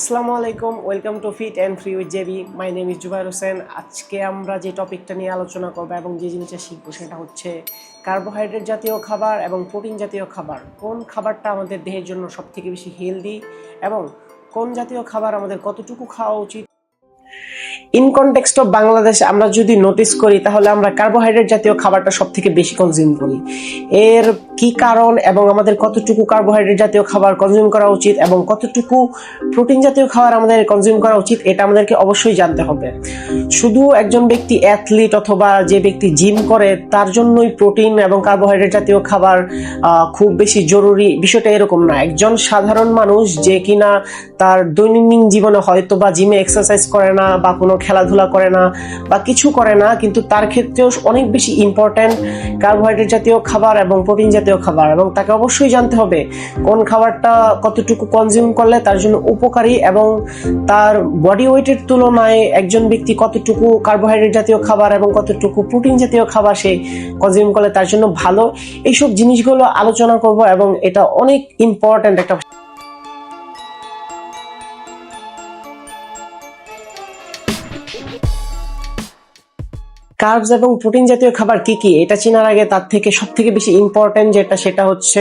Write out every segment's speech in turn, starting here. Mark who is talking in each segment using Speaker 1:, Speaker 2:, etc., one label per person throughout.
Speaker 1: আসসালামু আলাইকুম, welcome to fit and free with JB. My name is Zubair Hossain. আজকে আমরা যে টপিকটা নিয়ে আলোচনা করবো এবং যে জিনিসটা শিখবো সেটা হচ্ছে কার্বোহাইড্রেট জাতীয় খাবার এবং প্রোটিন জাতীয় খাবার। কোন খাবারটা আমাদের দেহের জন্য সবথেকে বেশি হেলদি এবং কোন জাতীয় খাবার আমাদের কতটুকু খাওয়া উচিত। ইন কনটেক্সট অফ বাংলাদেশ আমরা যদি নোটিস করি তাহলে আমরা কার্বোহাইড্রেট জাতীয় খাবারটা সব থেকে বেশি কনজিউম করি। এর কি কারণ এবং আমাদের কতটুকু কার্বোহাইড্রেট জাতীয় খাবার কনজিউম করা উচিত এবং কতটুকু প্রোটিন জাতীয় খাবার আমাদের কনজিউম করা উচিত, এটা আমাদেরকে অবশ্যই জানতে হবে। শুধু একজন ব্যক্তি অ্যাথলিট অথবা যে ব্যক্তি জিম করে তার জন্যই প্রোটিন এবং কার্বোহাইড্রেট জাতীয় খাবার খুব বেশি জরুরি, বিষয়টা এরকম না। একজন সাধারণ মানুষ যে কিনা তার দৈনন্দিন জীবনে হয়তো বা জিমে এক্সারসাইজ করে না বা কোনো খেলাধুলা করে না বা কিছু করে না, কিন্তু তার ক্ষেত্রেও অনেক বেশি ইম্পর্ট্যান্ট কার্বোহাইড্রেট জাতীয় খাবার এবং প্রোটিন জাতীয় খাবার, এবং তাকে অবশ্যই জানতে হবে কোন খাবারটা কতটুকু কনজিউম করলে তার জন্য উপকারী এবং তার বডি ওয়েটের তুলনায় একজন ব্যক্তি কতটুকু কার্বোহাইড্রেট জাতীয় খাবার এবং কতটুকু প্রোটিন জাতীয় খাবার সে কনজিউম করলে তার জন্য ভালো। এইসব জিনিসগুলো আলোচনা করব এবং এটা অনেক ইম্পর্ট্যান্ট একটা। কার্বস এবং প্রোটিন জাতীয় খাবার কি কি এটা চেনার আগে তার থেকে সব থেকে বেশি ইম্পর্টেন্ট সেটা হচ্ছে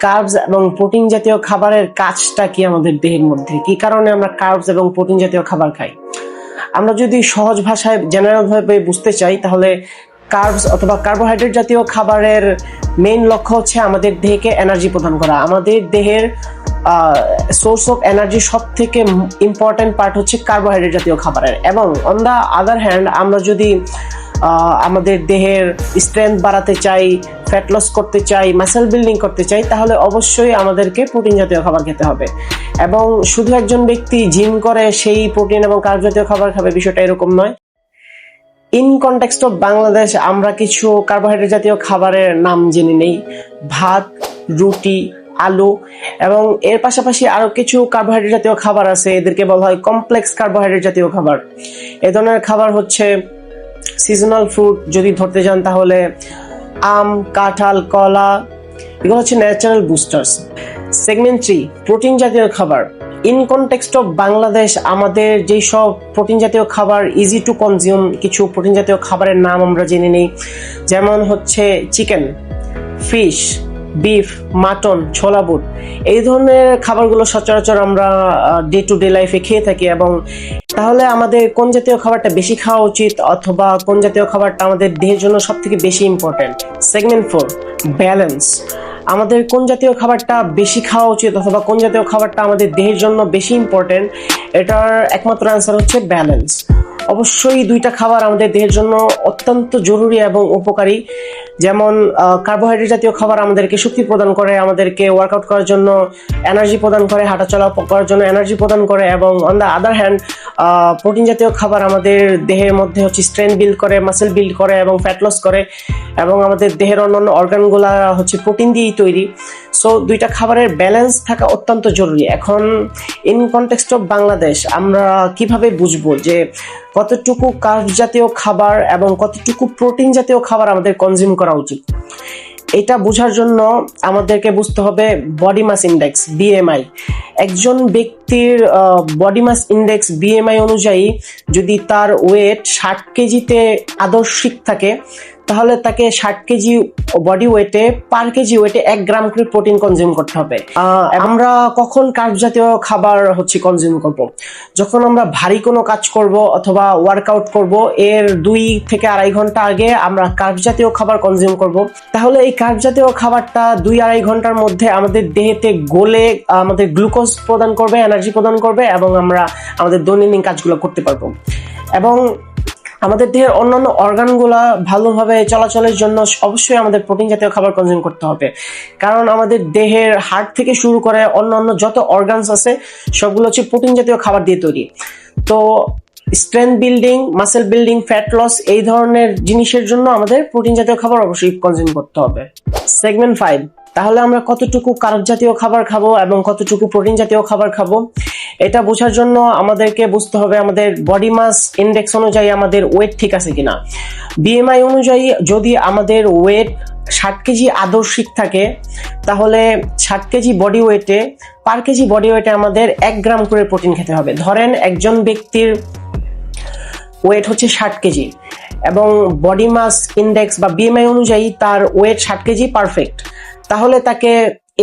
Speaker 1: কার্বস এবং প্রোটিন জাতীয় খাবারের কাজটা কি আমাদের দেহের মধ্যে, কি কারণে আমরা কার্বস এবং প্রোটিন জাতীয় খাবার খাই। আমরা যদি সহজ ভাষায় জেনারেল ভাবে বুঝতে চাই তাহলে কার্বস অথবা কার্বোহাইড্রেট জাতীয় খাবারের মেইন লক্ষ্য হচ্ছে আমাদের দেহকে এনার্জি প্রদান করা। আমাদের দেহের সোর্স অফ এনার্জি সব থেকে ইম্পর্টেন্ট পার্ট হচ্ছে কার্বোহাইড্রেট জাতীয় খাবারের। এবং অন দ্য আদার হ্যান্ড আমরা যদি আমাদের দেহের স্ট্রেংথ বাড়াতে চাই, ফ্যাট লস করতে চাই, মাসেল বিল্ডিং করতে চাই, তাহলে অবশ্যই আমাদেরকে প্রোটিন জাতীয় খাবার খেতে হবে। এবং শুধু একজন ব্যক্তি জিম করে সেই প্রোটিন এবং কার্ব জাতীয় খাবার খাবে, বিষয়টা এরকম নয়। ইন কনটেক্সট অফ বাংলাদেশ আমরা কিছু কার্বোহাইড্রেট জাতীয় খাবারের নাম জেনে নেই। ভাত, রুটি, আলু এবং এর পাশাপাশি আরো কিছু কার্বোহাইড্রেট জাতীয় খাবার আছে, এদেরকে বলা হয় কমপ্লেক্স কার্বোহাইড্রেট জাতীয় খাবার। এ ধরনের খাবার হচ্ছে সিজনাল ফ্রুট যদি ধরতে যান তাহলে আম, কাঁঠাল, কলা, এগুলো হচ্ছে ন্যাচারাল বুস্টার্স। সেগমেন্ট 3, প্রোটিন জাতীয় খাবার। ইন কনটেক্সট অফ বাংলাদেশ আমাদের যেই সব প্রোটিন জাতীয় খাবার ইজি টু কনজিউম, কিছু প্রোটিন জাতীয় খাবারের নাম আমরা জেনে নিই। যেমন হচ্ছে চিকেন, ফিশ, বিফ, মাটন, ছোলা বুট, এই ধরনের খাবারগুলো সচরাচর আমরা ডে টু ডে লাইফে খেয়ে থাকি। এবং তাহলে আমাদের কোন জাতীয় খাবারটা বেশি খাওয়া উচিত অথবা কোন জাতীয় খাবারটা আমাদের দেহের জন্য সব থেকে বেশি ইম্পর্টেন্ট। Segment 4, balance. আমাদের কোন জাতীয় খাবারটা বেশি খাওয়া উচিত অথবা কোন জাতীয় খাবারটা আমাদের দেহের জন্য বেশি ইম্পর্টেন্ট, এটার একমাত্র অ্যান্সার হচ্ছে ব্যালেন্স। অবশ্যই দুইটা খাবার আমাদের দেহের জন্য অত্যন্ত জরুরি এবং উপকারী। যেমন কার্বোহাইড্রেট জাতীয় খাবার আমাদেরকে শক্তি প্রদান করে, আমাদেরকে ওয়ার্কআউট করার জন্য এনার্জি প্রদান করে, হাঁটাচলা করার জন্য এনার্জি প্রদান করে। এবং on the other hand protein জাতীয় খাবার আমাদের দেহের মধ্যে হচ্ছে স্ট্রেংথ বিল্ড করে, মাসেল বিল্ড করে এবং ফ্যাট লস করে। এবং আমাদের দেহের অন্যান্য অর্গানগুলা হচ্ছে প্রোটিন দিয়েই তৈরি। সো দুইটা খাবারের ব্যালেন্স থাকা অত্যন্ত জরুরি। এখন ইন কনটেক্সট অফ বাংলাদেশ আমরা কিভাবে বুঝবো যে কতটুকু কার্ব জাতীয় খাবার এবং কতটুকু প্রোটিন জাতীয় খাবার আমাদের কনজিউম করা উচিত, এটা বোঝার জন্য আমাদেরকে বুঝতে হবে বডি মাস ইন্ডেক্স, বিএমআই। একজন ব্যক্তির বডি মাস ইন্ডেক্স বিএমআই অনুযায়ী যদি তার ওয়েট 60 কেজিতে আদর্শিক থাকে তাহলে তাকে 60 কেজি বডি ওয়েটে পার কেজি ওয়েটে 1 গ্রাম করে প্রোটিন কনজিউম করতে হবে। আমরা কখন কার্ব জাতীয় খাবার কনজিউম করব? যখন আমরা ভারী কোনো কাজ করব অথবা ওয়ার্কআউট করব, এর 2 থেকে 2.5 ঘন্টা আগে আমরা কার্ব জাতীয় খাবার কনজিউম করব। তাহলে এই কার্ব জাতীয় খাবারটা 2-2.5 ঘন্টার মধ্যে আমাদের দেহেতে গলে আমাদের গ্লুকোজ প্রদান করবে, এনার্জি প্রদান করবে এবং আমরা আমাদের দৈনন্দিন কাজগুলো করতে পারবো। এবং আমাদের দেহের অন্যান্য অর্গানগুলা ভালোভাবে চলাচলের জন্য অবশ্যই আমাদের প্রোটিন জাতীয় খাবার কনজিউম করতে হবে। কারণ আমাদের দেহের হার্ট থেকে শুরু করে অন্যান্য যত অর্গানস আছে সবগুলো হচ্ছে প্রোটিন জাতীয় খাবার দিয়ে তৈরি। তো strength building, muscle building, fat loss, এই ধরনের জিনিসের জন্য আমাদের প্রোটিন জাতীয় খাবার অবশ্যই কনজিউম করতে হবে। সেগমেন্ট 5, তাহলে আমরা কতটুকু কার্ব জাতীয় খাবার খাবো এবং কতটুকু প্রোটিন জাতীয় খাবার খাবো এটা বোঝার জন্য আমাদেরকে বুঝতে হবে আমাদের বডি মাস ইন্ডেক্স অনুযায়ী আমাদের ওয়েট ঠিক আছে কিনা। বিএমআই অনুযায়ী যদি আমাদের ওয়েট 60 কেজি আদর্শিক থাকে, তাহলে 60 কেজি বডি ওয়েটে পার কেজি বডি ওয়েটে আমাদের 1 গ্রাম করে প্রোটিন খেতে হবে। ধরেন একজন ব্যক্তির ওয়েট হচ্ছে 60 কেজি এবং বডি মাস ইন্ডেক্স বা বিএমআই অনুযায়ী তার ওয়েট 60 কেজি পারফেক্ট, তাহলে তাকে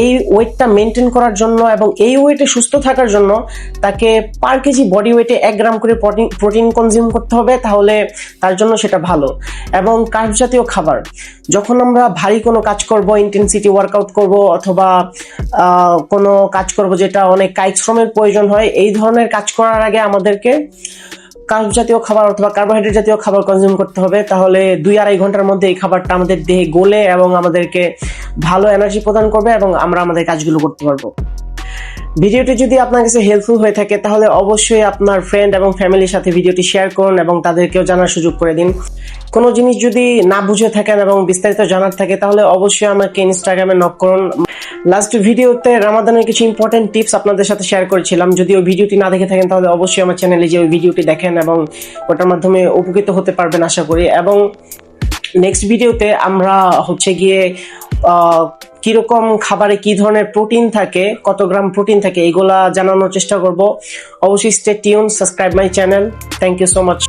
Speaker 1: এই ওয়েটটা মেনটেন করার জন্য এবং এই ওয়েটে সুস্থ থাকার জন্য তাকে পার কেজি বডি ওয়েটে 1 গ্রাম করে প্রোটিন কনজিউম করতে হবে, তাহলে তার জন্য সেটা ভালো। এবং কার্ব জাতীয় খাবার, যখন আমরা ভারী কোনো কাজ করব, ইন্টেন্সিটি ওয়ার্কআউট করব অথবা কোনো কাজ করব যেটা অনেক কায়িক শ্রমের প্রয়োজন হয়, এই ধরনের কাজ করার আগে আমাদেরকে কার্ব জাতীয় খাবার অথবা কার্বোহাইড্রেট জাতীয় খাবার কনজিউম করতে হবে। তাহলে 2-2.5 ঘন্টার মধ্যে এই খাবারটা আমাদের দেহে গলে এবং আমাদেরকে ভালো এনার্জি প্রদান করবে এবং আমরা আমাদের কাজগুলো করতে পারবো। ভিডিওটি যদি আপনার কাছে হেল্পফুল হয়ে থাকে তাহলে অবশ্যই আপনার ফ্রেন্ড এবং ফ্যামিলির সাথে ভিডিওটি শেয়ার করুন এবং তাদেরকেও জানার সুযোগ করে দিন। কোনো জিনিস যদি না বুঝে থাকেন এবং বিস্তারিত জানার থাকে তাহলে অবশ্যই আমাকে ইনস্টাগ্রামে নক করুন। লাস্ট ভিডিওতে রামাদানের কিছু ইম্পর্টেন্ট টিপস আপনাদের সাথে শেয়ার করেছিলাম, যদি ওই ভিডিওটি না দেখে থাকেন তাহলে অবশ্যই আমার চ্যানেলে যে ওই ভিডিওটি দেখেন এবং ওটার মাধ্যমে উপকৃত হতে পারবেন আশা করি। এবং নেক্সট ভিডিওতে আমরা হচ্ছে গিয়ে কিরকম খাবারে কি ধরনের প্রোটিন থাকে, কত গ্রাম প্রোটিন থাকে, এগুলা জানানোর চেষ্টা করব। অবশ্যই stay tune, subscribe my channel. Thank you so much.